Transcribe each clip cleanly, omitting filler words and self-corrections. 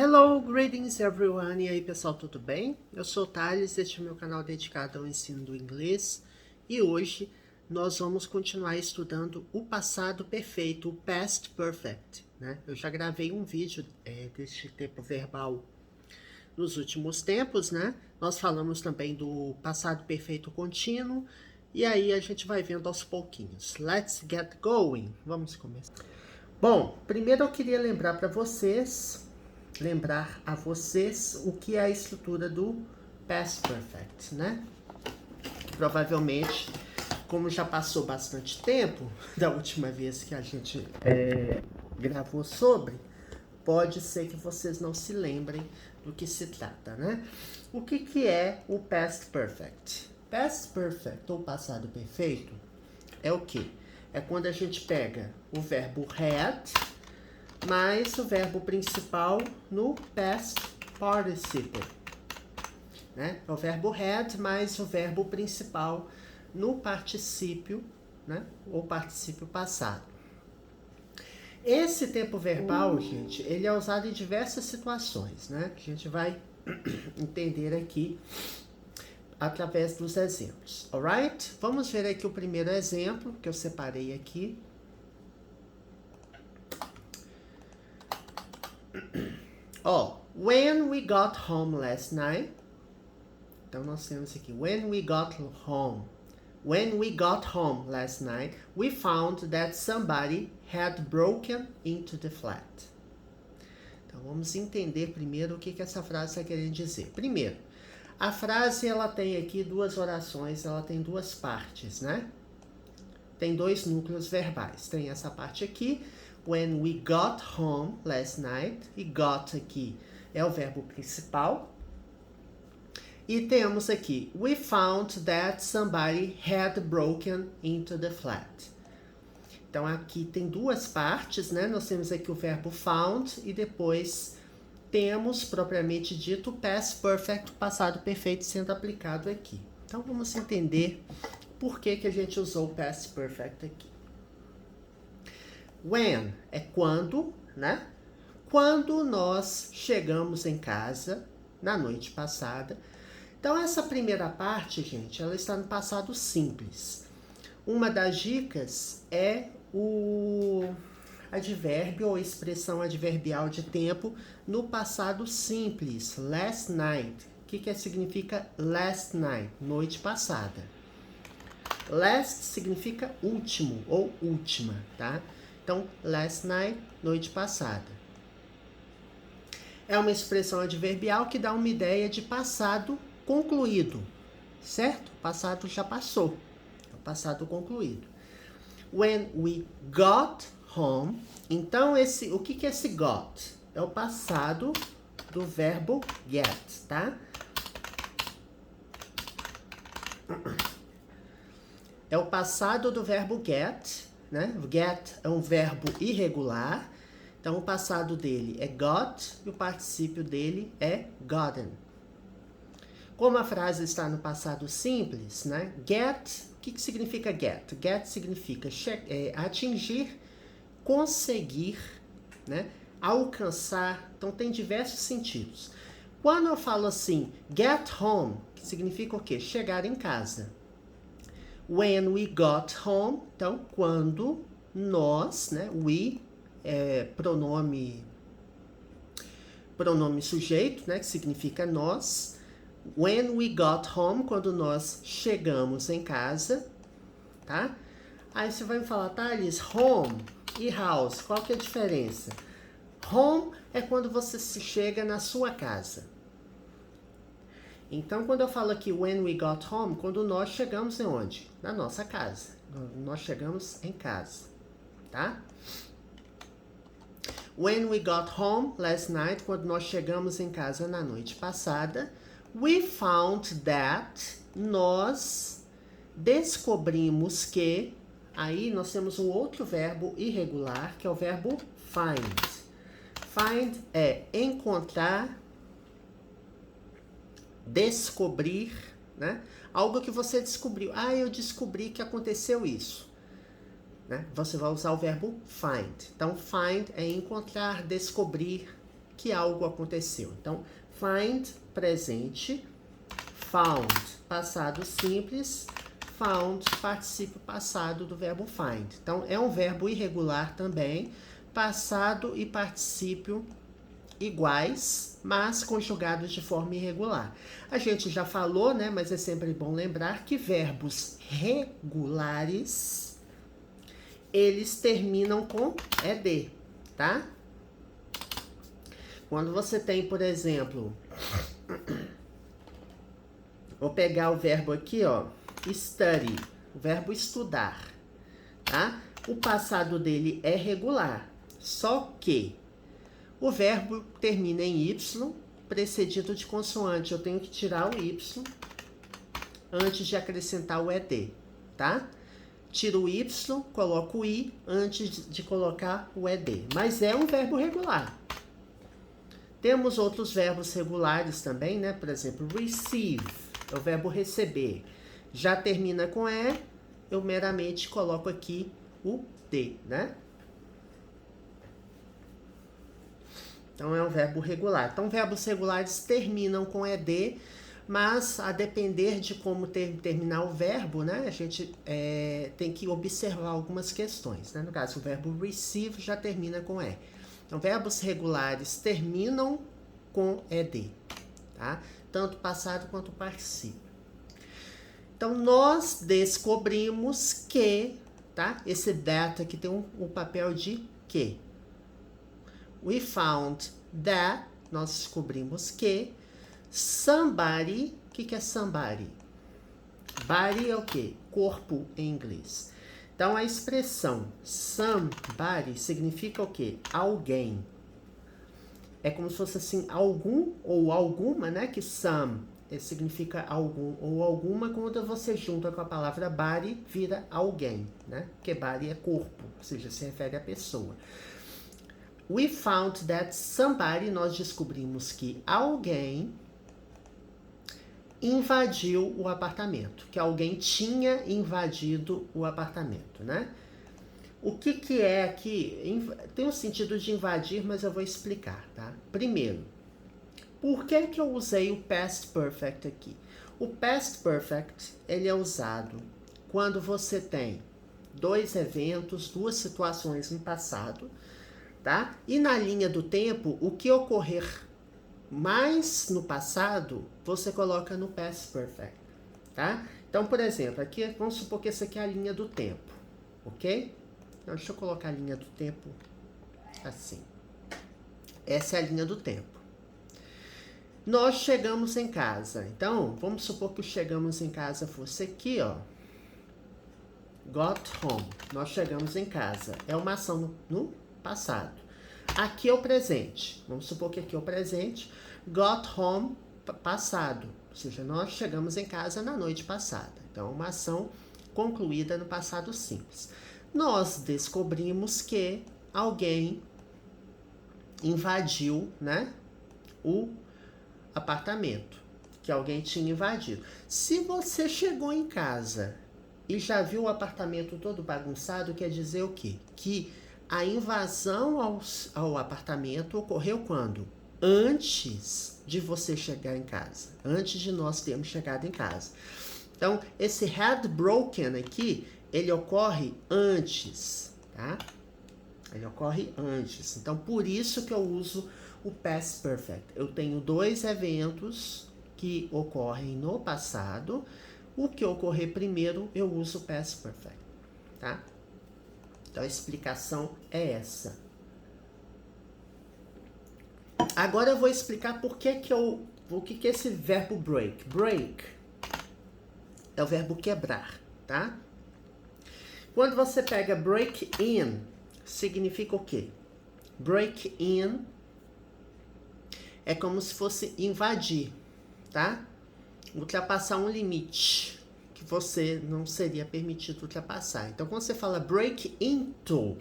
Hello, greetings everyone! E aí pessoal, tudo bem? Eu sou o Thales, este é o meu canal dedicado ao ensino do inglês e hoje nós vamos continuar estudando o passado perfeito, o past perfect, né? Eu já gravei um vídeo deste tempo verbal nos últimos tempos, né? Nós falamos também do passado perfeito contínuo e aí a gente vai vendo aos pouquinhos. Let's get going! Vamos começar. Bom, primeiro eu queria lembrar a vocês o que é a estrutura do past perfect, né? Provavelmente, como já passou bastante tempo da última vez que a gente gravou sobre, pode ser que vocês não se lembrem do que se trata, né? O que é o past perfect? Past perfect, ou passado perfeito, é o quê? É quando a gente pega o verbo had mais o verbo principal no past participle, né? É o verbo had mais o verbo principal no particípio, né? Ou particípio passado. Esse tempo verbal, gente, ele é usado em diversas situações, né? Que a gente vai entender aqui através dos exemplos, alright? Vamos ver aqui o primeiro exemplo que eu separei aqui. When we got home last night. Então nós temos aqui, when we got home. When we got home last night, we found that somebody had broken into the flat. Então vamos entender primeiro o que essa frase está querendo dizer. Primeiro, a frase ela tem aqui duas orações, ela tem duas partes, né? Tem dois núcleos verbais. Tem essa parte aqui, when we got home last night, e got aqui é o verbo principal. E temos aqui, we found that somebody had broken into the flat. Então aqui tem duas partes, né? Nós temos aqui o verbo found e depois temos propriamente dito o past perfect, passado perfeito sendo aplicado aqui. Então vamos entender por que a gente usou o past perfect aqui. When é quando, né? Quando nós chegamos em casa na noite passada. Então essa primeira parte, gente, ela está no passado simples. Uma das dicas é o advérbio ou expressão adverbial de tempo no passado simples, last night. O que significa last night? Noite passada. Last significa último ou última, tá? Então, last night, noite passada. É uma expressão adverbial que dá uma ideia de passado concluído, certo? O passado já passou, é o passado concluído. When we got home, então o que é esse got? É o passado do verbo get, tá? É o passado do verbo get, né? Get é um verbo irregular, então o passado dele é got e o particípio dele é gotten. Como a frase está no passado simples, né? Get, o que significa get? Get significa atingir, conseguir, né? Alcançar, então tem diversos sentidos. Quando eu falo assim, get home, significa o quê? Chegar em casa. When we got home, então quando nós, né? We pronome sujeito, né? Que significa nós. When we got home, quando nós chegamos em casa, tá? Aí você vai me falar, Thales, home e house, qual que é a diferença? Home é quando você se chega na sua casa. Então, quando eu falo aqui when we got home, quando nós chegamos em onde? Na nossa casa. Nós chegamos em casa, tá? When we got home last night, quando nós chegamos em casa na noite passada, we found that, nós descobrimos que, aí nós temos um outro verbo irregular, que é o verbo find. Find é encontrar, descobrir, né? Algo que você descobriu. Ah, eu descobri que aconteceu isso. Né? Você vai usar o verbo find. Então, find é encontrar, descobrir, que algo aconteceu. Então, find, presente, found, passado simples, found, particípio passado do verbo find. Então, é um verbo irregular também, passado e particípio iguais, mas conjugados de forma irregular. A gente já falou, né, mas é sempre bom lembrar que verbos regulares, eles terminam com ed, tá? Quando você tem, por exemplo, vou pegar o verbo aqui, ó, study, o verbo estudar, tá? O passado dele é regular, só que o verbo termina em y, precedido de consoante. Eu tenho que tirar o y antes de acrescentar o ed, tá? Tiro o y, coloco o i antes de colocar o ed. Mas é um verbo regular. Temos outros verbos regulares também, né? Por exemplo, receive, é o verbo receber. Já termina com e, eu meramente coloco aqui o d, né? Então, é um verbo regular. Então, verbos regulares terminam com ed, mas a depender de como terminar o verbo, né? A gente tem que observar algumas questões, né? No caso, o verbo receive já termina com e. Então, verbos regulares terminam com ed, tá? Tanto passado quanto particípio. Então, nós descobrimos que, tá? Esse that aqui tem o papel de que. We found that, nós descobrimos que somebody, o que é somebody? Body é o quê? Corpo em inglês. Então, a expressão somebody significa o quê? Alguém. É como se fosse assim, algum ou alguma, né? Que some significa algum ou alguma, quando você junta com a palavra body, vira alguém, né? Porque body é corpo, ou seja, se refere à pessoa. We found that somebody, nós descobrimos que alguém invadiu o apartamento, que alguém tinha invadido o apartamento, né? O que é aqui? Tem o sentido de invadir, mas eu vou explicar, tá? Primeiro, por que eu usei o past perfect aqui? O past perfect, ele é usado quando você tem dois eventos, duas situações no passado, tá? E na linha do tempo, o que ocorrer mais no passado, você coloca no past perfect, tá? Então, por exemplo, aqui, vamos supor que essa aqui é a linha do tempo, ok? Então, deixa eu colocar a linha do tempo assim. Essa é a linha do tempo. Nós chegamos em casa. Então, vamos supor que o chegamos em casa fosse aqui, ó. Got home. Nós chegamos em casa. É uma ação no passado. Aqui é o presente. Vamos supor que aqui é o presente. Got home, passado. Ou seja, nós chegamos em casa na noite passada. Então, uma ação concluída no passado simples. Nós descobrimos que alguém invadiu, né, o apartamento. Que alguém tinha invadido. Se você chegou em casa e já viu o apartamento todo bagunçado, quer dizer o quê? Que a invasão ao apartamento ocorreu quando? Antes de você chegar em casa. Antes de nós termos chegado em casa. Então, esse had broken aqui, ele ocorre antes, tá? Ele ocorre antes. Então, por isso que eu uso o past perfect. Eu tenho dois eventos que ocorrem no passado. O que ocorrer primeiro, eu uso o past perfect, tá? Então, a explicação é essa. Agora eu vou explicar o que é esse verbo break. Break é o verbo quebrar, tá? Quando você pega break in, significa o quê? Break in é como se fosse invadir, tá? Ultrapassar um limite que você não seria permitido ultrapassar. Então, quando você fala break into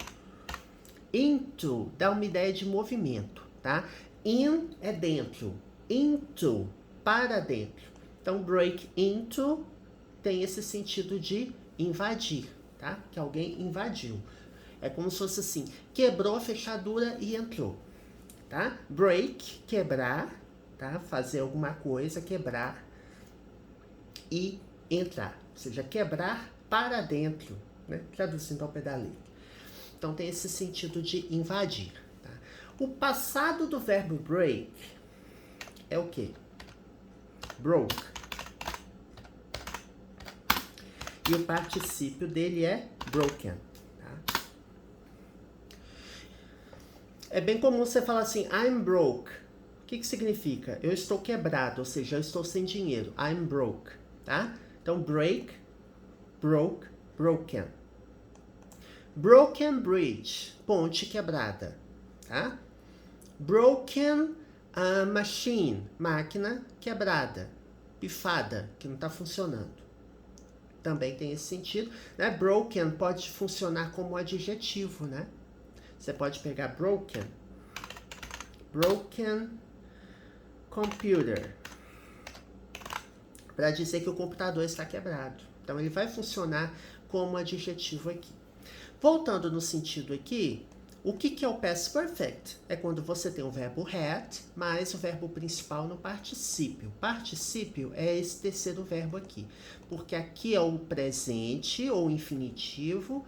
dá uma ideia de movimento, tá? In é dentro, into, para dentro. Então, break into tem esse sentido de invadir, tá? Que alguém invadiu. É como se fosse assim, quebrou a fechadura e entrou. tá? Break, quebrar, tá? Fazer alguma coisa, quebrar. E entrar, ou seja, quebrar para dentro, né? Traduzindo ao pé da letra. Então tem esse sentido de invadir. Tá? O passado do verbo break é o quê? Broke. E o particípio dele é broken. Tá? É bem comum você falar assim, I'm broke. O que significa? Eu estou quebrado, ou seja, eu estou sem dinheiro. I'm broke. Tá? Então, break, broke, broken. Broken bridge, ponte quebrada. Tá? Broken machine, máquina quebrada, pifada, que não está funcionando. Também tem esse sentido. Né? Broken pode funcionar como adjetivo, né? Você pode pegar broken computer, para dizer que o computador está quebrado. Então, ele vai funcionar como adjetivo aqui. Voltando no sentido aqui, o que é o past perfect? É quando você tem o verbo had, mais o verbo principal no particípio. Particípio é esse terceiro verbo aqui, porque aqui é o presente ou infinitivo,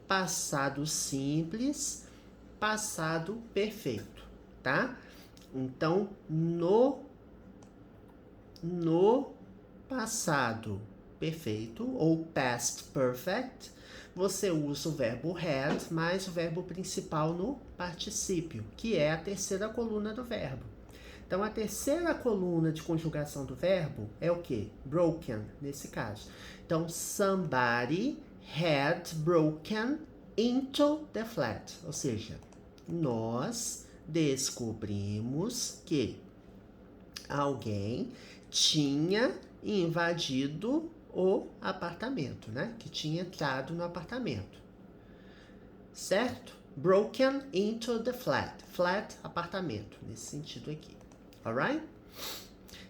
passado simples, passado perfeito, tá? Então, no passado perfeito, ou past perfect, você usa o verbo had mais o verbo principal no particípio, que é a terceira coluna do verbo. Então, a terceira coluna de conjugação do verbo é o quê? Broken, nesse caso. Então, somebody had broken into the flat. Ou seja, nós descobrimos que alguém tinha invadido o apartamento, né? Que tinha entrado no apartamento. Certo? Broken into the flat. Flat, apartamento, nesse sentido aqui. Alright?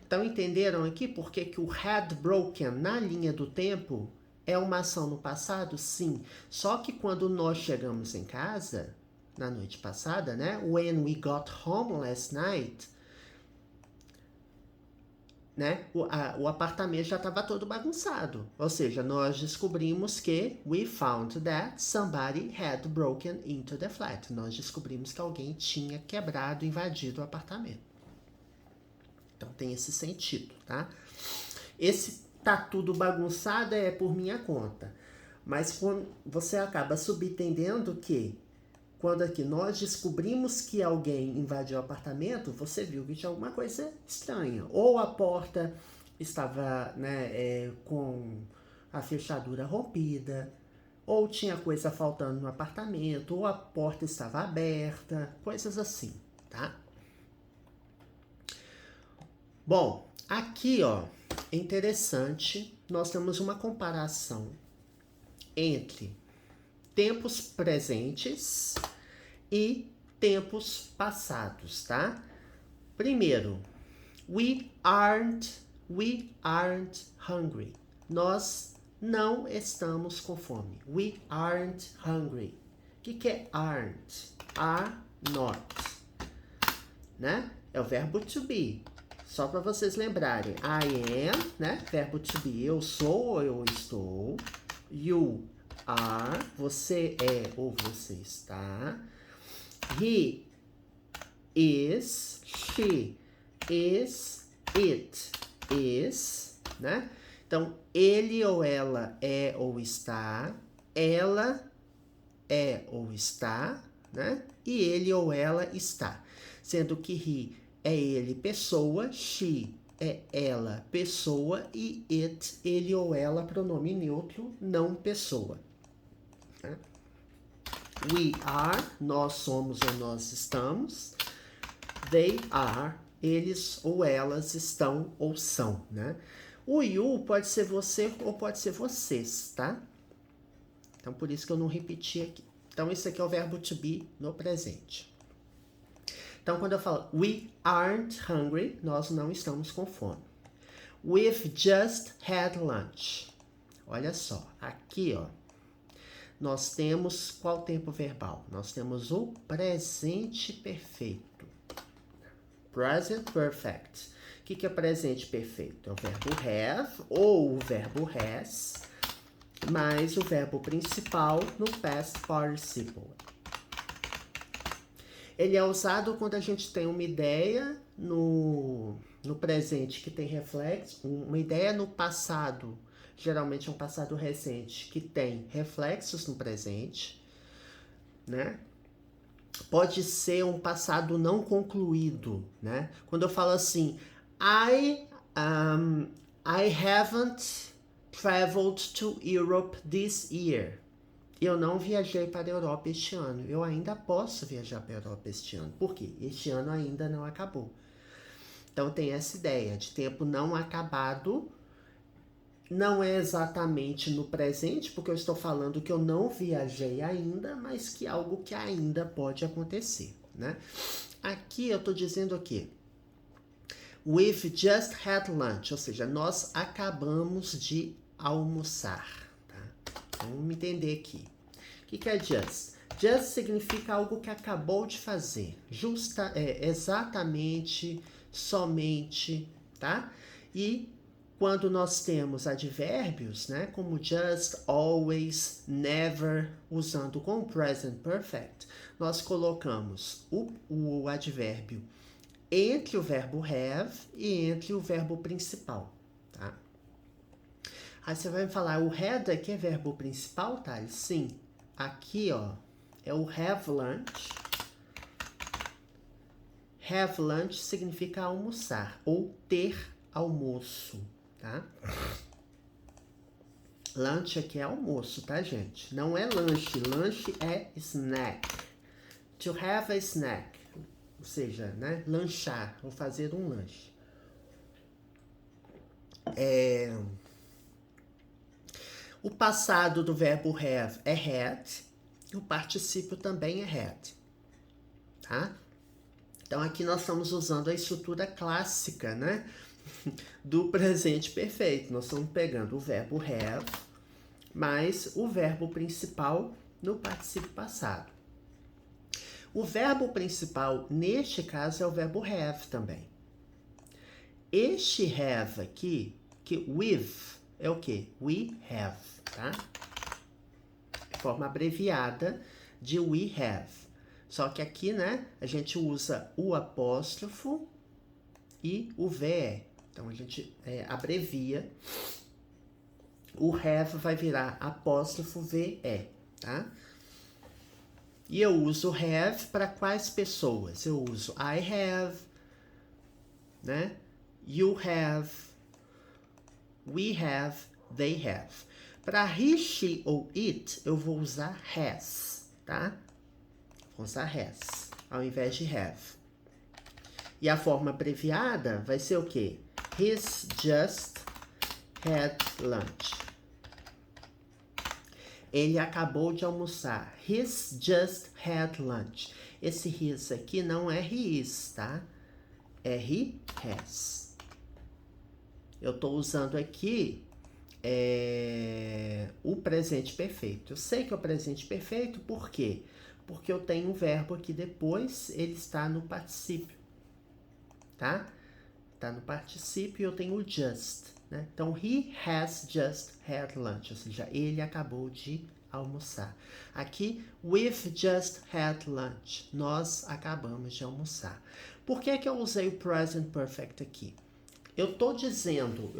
Então, entenderam aqui por que o had broken na linha do tempo é uma ação no passado? Sim. Só que quando nós chegamos em casa, na noite passada, né? When we got home last night, né? O apartamento já estava todo bagunçado. Ou seja, nós descobrimos que we found that somebody had broken into the flat. Nós descobrimos que alguém tinha quebrado, invadido o apartamento. Então tem esse sentido, tá? Esse tá tudo bagunçado é por minha conta. Mas quando você acaba subentendendo que quando aqui nós descobrimos que alguém invadiu o apartamento, você viu que tinha alguma coisa estranha. Ou a porta estava, né, com a fechadura rompida, ou tinha coisa faltando no apartamento, ou a porta estava aberta, coisas assim, tá? Bom, aqui, ó, é interessante, nós temos uma comparação entre tempos presentes e tempos passados, tá? Primeiro, we aren't hungry. Nós não estamos com fome. We aren't hungry. O que é aren't? Are not, né? É o verbo to be. Só para vocês lembrarem. I am, né? Verbo to be. Eu sou ou eu estou. You are. Você é ou você está. He is. She is. It is. Né? Então, ele ou ela é ou está. Ela é ou está. Né? E ele ou ela está. Sendo que he é ele, pessoa, she é ela, pessoa, e it, ele ou ela, pronome neutro, não pessoa. We are, nós somos ou nós estamos. They are, eles ou elas estão ou são, né? O you pode ser você ou pode ser vocês, tá? Então, por isso que eu não repeti aqui. Então, esse aqui é o verbo to be no presente. Então, quando eu falo we aren't hungry, nós não estamos com fome. We've just had lunch. Olha só, aqui, ó, nós temos qual tempo verbal? Nós temos o presente perfeito. Present Perfect. O que é presente perfeito? É o verbo have ou o verbo has, mais o verbo principal no past participle. Ele é usado quando a gente tem uma ideia no presente que tem reflexo, uma ideia no passado, geralmente é um passado recente, que tem reflexos no presente, né? Pode ser um passado não concluído, né? Quando eu falo assim, I haven't traveled to Europe this year. Eu não viajei para a Europa este ano. Eu ainda posso viajar para a Europa este ano. Por quê? Este ano ainda não acabou. Então tem essa ideia de tempo não acabado. Não é exatamente no presente, porque eu estou falando que eu não viajei ainda, mas que algo que ainda pode acontecer, né? Aqui eu estou dizendo aqui, we've just had lunch, ou seja, nós acabamos de almoçar, tá? Vamos entender aqui. O que é just? Just significa algo que acabou de fazer, exatamente, somente, tá? E quando nós temos advérbios, né, como just, always, never, usando com o present perfect, nós colocamos o advérbio entre o verbo have e entre o verbo principal, tá? Aí você vai me falar, o had aqui é verbo principal, tá? Sim. Aqui, ó, é o have lunch. Have lunch significa almoçar ou ter almoço, tá? Lunch aqui é almoço, tá, gente? Não é lanche. Lanche é snack. To have a snack. Ou seja, né? Lanchar ou fazer um lanche. O passado do verbo have é had. E o particípio também é had. Tá? Então aqui nós estamos usando a estrutura clássica, né? Do presente perfeito. Nós estamos pegando o verbo have mais o verbo principal no particípio passado. O verbo principal, neste caso, é o verbo have também. Este have aqui, que with, é o quê? We have, tá? Forma abreviada de we have. Só que aqui, né, a gente usa o apóstrofo e o VE. Então, a gente abrevia. O have vai virar apóstrofo VE, tá? E eu uso have para quais pessoas? Eu uso I have, né? You have, we have, they have. Para he, she ou it, eu vou usar has, tá? Vou usar has, ao invés de have. E a forma abreviada vai ser o quê? He's just had lunch. Ele acabou de almoçar. He's just had lunch. Esse his aqui não é he is, tá? É he has. Eu estou usando aqui o presente perfeito. Eu sei que é o presente perfeito, por quê? Porque eu tenho um verbo aqui depois, ele está no particípio, tá? Está no particípio e eu tenho o just, né? Então, he has just had lunch, ou seja, ele acabou de almoçar. Aqui, we've just had lunch. Nós acabamos de almoçar. Por que que eu usei o present perfect aqui? Eu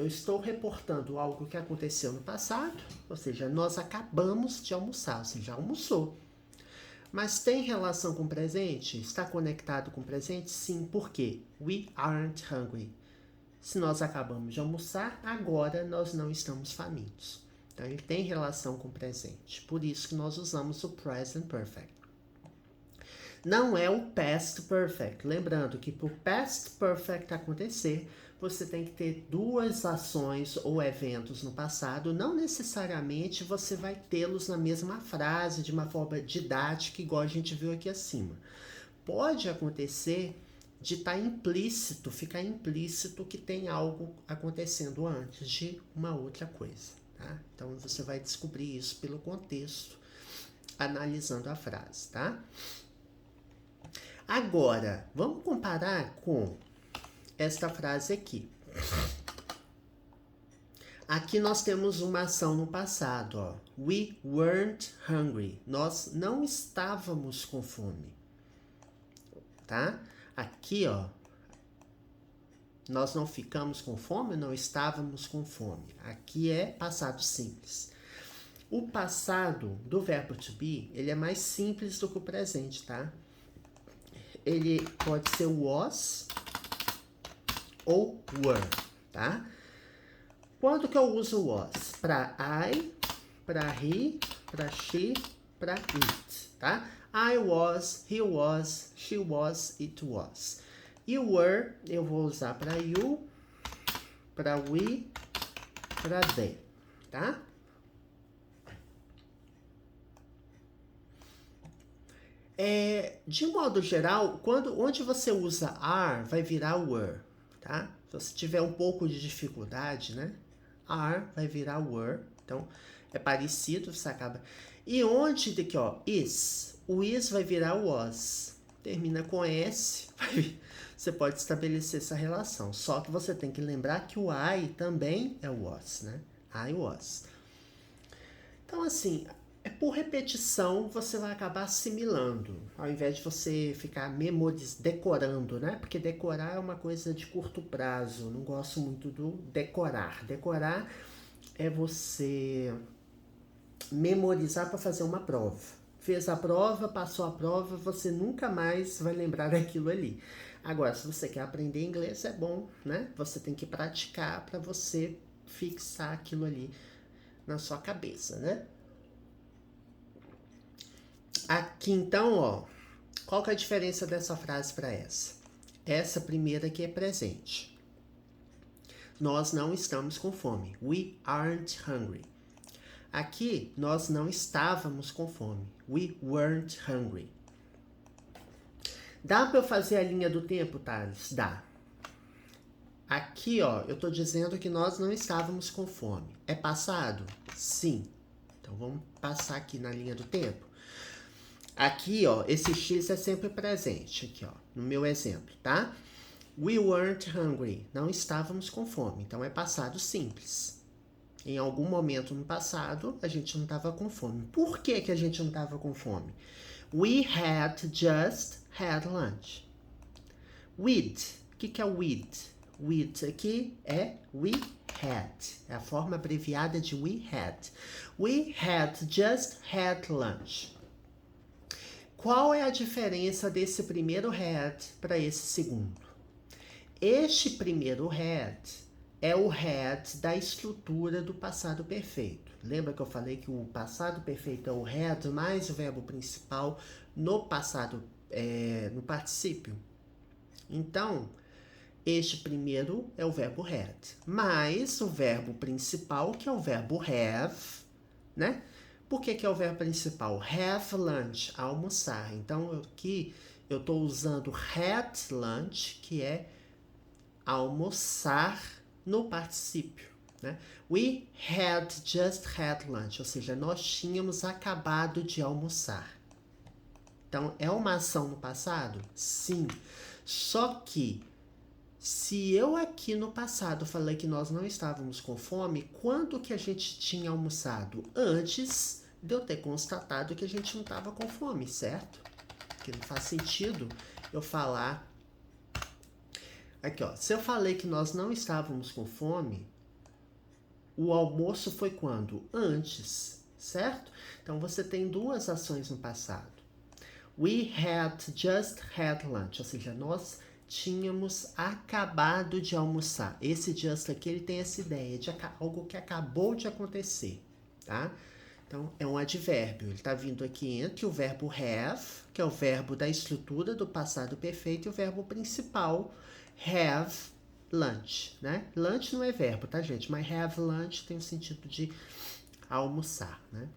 estou reportando algo que aconteceu no passado, ou seja, nós acabamos de almoçar, ou seja, almoçou. Mas tem relação com o presente? Está conectado com o presente? Sim, por quê? We aren't hungry. Se nós acabamos de almoçar, agora nós não estamos famintos. Então, ele tem relação com o presente. Por isso que nós usamos o present perfect. Não é o past perfect. Lembrando que para o past perfect acontecer, você tem que ter duas ações ou eventos no passado. Não necessariamente você vai tê-los na mesma frase, de uma forma didática, igual a gente viu aqui acima. Pode acontecer de estar implícito, ficar implícito que tem algo acontecendo antes de uma outra coisa, tá? Então, você vai descobrir isso pelo contexto, analisando a frase, tá? Agora, vamos comparar com esta frase aqui. Aqui nós temos uma ação no passado, ó. We weren't hungry. Nós não estávamos com fome. Tá? Aqui, ó. Nós não ficamos com fome, não estávamos com fome. Aqui é passado simples. O passado do verbo to be, ele é mais simples do que o presente, tá? Ele pode ser was ou were, tá? Quando que eu uso was? Para I, para he, para she, para it, tá? I was, he was, she was, it was. E were eu vou usar para you, para we, para they, tá? De modo geral, onde você usa are, vai virar were, tá? Se você tiver um pouco de dificuldade, né? Are vai virar were, então é parecido, você acaba. E onde daqui, ó, is, o is vai virar was, termina com s, você pode estabelecer essa relação. Só que você tem que lembrar que o I também é was, né? I was. Então, assim, por repetição você vai acabar assimilando, ao invés de você ficar decorando, né? Porque decorar é uma coisa de curto prazo, não gosto muito do decorar. Decorar é você memorizar para fazer uma prova. Fez a prova, passou a prova, você nunca mais vai lembrar daquilo ali. Agora, se você quer aprender inglês, é bom, né? Você tem que praticar para você fixar aquilo ali na sua cabeça, né? Aqui então, ó, qual que é a diferença dessa frase para essa? Essa primeira aqui é presente. Nós não estamos com fome. We aren't hungry. Aqui, nós não estávamos com fome. We weren't hungry. Dá para eu fazer a linha do tempo, Thales? Dá. Aqui, ó, eu tô dizendo que nós não estávamos com fome. É passado? Sim. Então, vamos passar aqui na linha do tempo. Aqui, ó, esse X é sempre presente, aqui, ó, no meu exemplo, tá? We weren't hungry. Não estávamos com fome. Então, é passado simples. Em algum momento no passado, a gente não estava com fome. Por que que a gente não estava com fome? We had just had lunch. With. O que é with? With aqui é we had. É a forma abreviada de we had. We had just had lunch. Qual é a diferença desse primeiro had para esse segundo? Este primeiro had é o had da estrutura do passado perfeito. Lembra que eu falei que o passado perfeito é o had mais o verbo principal no passado, no particípio? Então, este primeiro é o verbo had, mais o verbo principal, que é o verbo have, né? Por que é o verbo principal? Have lunch, almoçar. Então, aqui eu estou usando had lunch, que é almoçar no particípio, né? We had just had lunch, ou seja, nós tínhamos acabado de almoçar. Então, é uma ação no passado? Sim. Só que, se eu aqui no passado falei que nós não estávamos com fome, quando que a gente tinha almoçado? Antes de eu ter constatado que a gente não estava com fome, certo? Porque não faz sentido eu falar... Aqui, ó, se eu falei que nós não estávamos com fome, o almoço foi quando? Antes, certo? Então, você tem duas ações no passado. We had just had lunch, ou seja, nós tínhamos acabado de almoçar. Esse just aqui, ele tem essa ideia de algo que acabou de acontecer, tá? Então, é um advérbio. Ele está vindo aqui entre o verbo have, que é o verbo da estrutura do passado perfeito, e o verbo principal, have lunch, né? Lunch não é verbo, tá, gente? Mas have lunch tem o sentido de almoçar, né?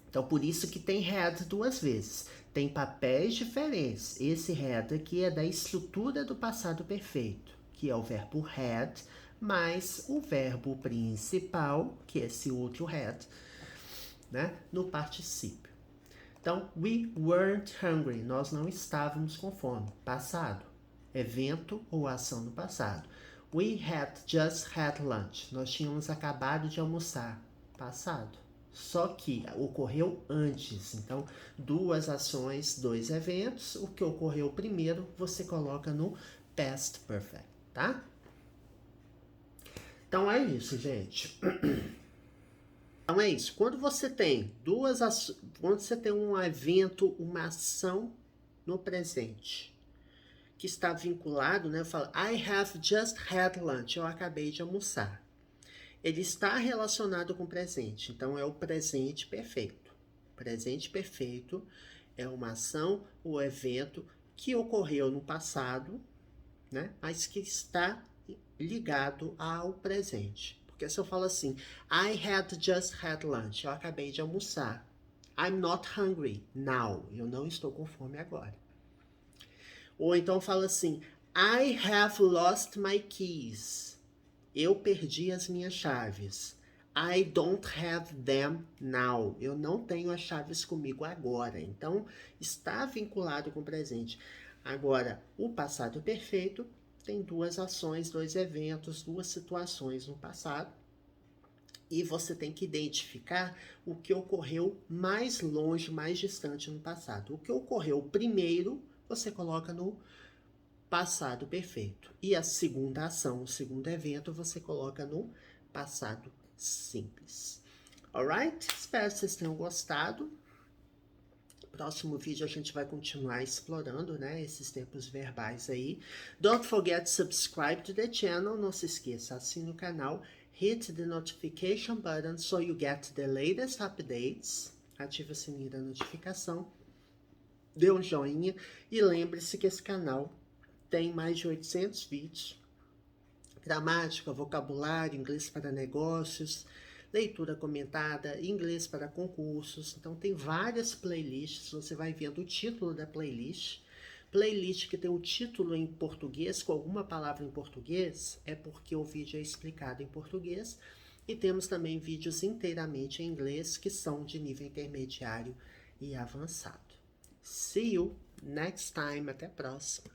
Então, por isso que tem had duas vezes. Tem papéis diferentes. Esse had aqui é da estrutura do passado perfeito, que é o verbo had, mais o verbo principal, que é esse outro had, né, no particípio. Então, we weren't hungry. Nós não estávamos com fome. Passado. evento ou ação no passado. We had just had lunch. Nós tínhamos acabado de almoçar. Passado. Só que ocorreu antes. Então, duas ações, dois eventos. O que ocorreu primeiro, você coloca no past perfect, tá? Então é isso, gente. Então é isso. Quando você tem quando você tem um evento, uma ação no presente, que está vinculado, né? Fala, I have just had lunch. Eu acabei de almoçar. Ele está relacionado com o presente. Então, é o presente perfeito. Presente perfeito é uma ação ou evento que ocorreu no passado, né? Mas que está ligado ao presente. Porque se eu falo assim, I had just had lunch. Eu acabei de almoçar. I'm not hungry now. Eu não estou com fome agora. Ou então fala assim, I have lost my keys. Eu perdi as minhas chaves. I don't have them now. Eu não tenho as chaves comigo agora. Então, está vinculado com o presente. Agora, o passado perfeito tem duas ações, dois eventos, duas situações no passado. E você tem que identificar o que ocorreu mais longe, mais distante no passado. O que ocorreu primeiro, você coloca no passado perfeito. E a segunda ação, o segundo evento, você coloca no passado simples. Alright? Espero que vocês tenham gostado. Próximo vídeo a gente vai continuar explorando, né, esses tempos verbais aí. Don't forget to subscribe to the channel. Não se esqueça, assine o canal. Hit the notification button so you get the latest updates. Ative o sininho da notificação. Dê um joinha. E lembre-se que esse canal tem mais de 800 vídeos. Gramática, vocabulário, inglês para negócios, leitura comentada, inglês para concursos. Então tem várias playlists, você vai vendo o título da playlist. Playlist que tem o título em português, com alguma palavra em português, é porque o vídeo é explicado em português. E temos também vídeos inteiramente em inglês, que são de nível intermediário e avançado. See you next time. Até a próxima.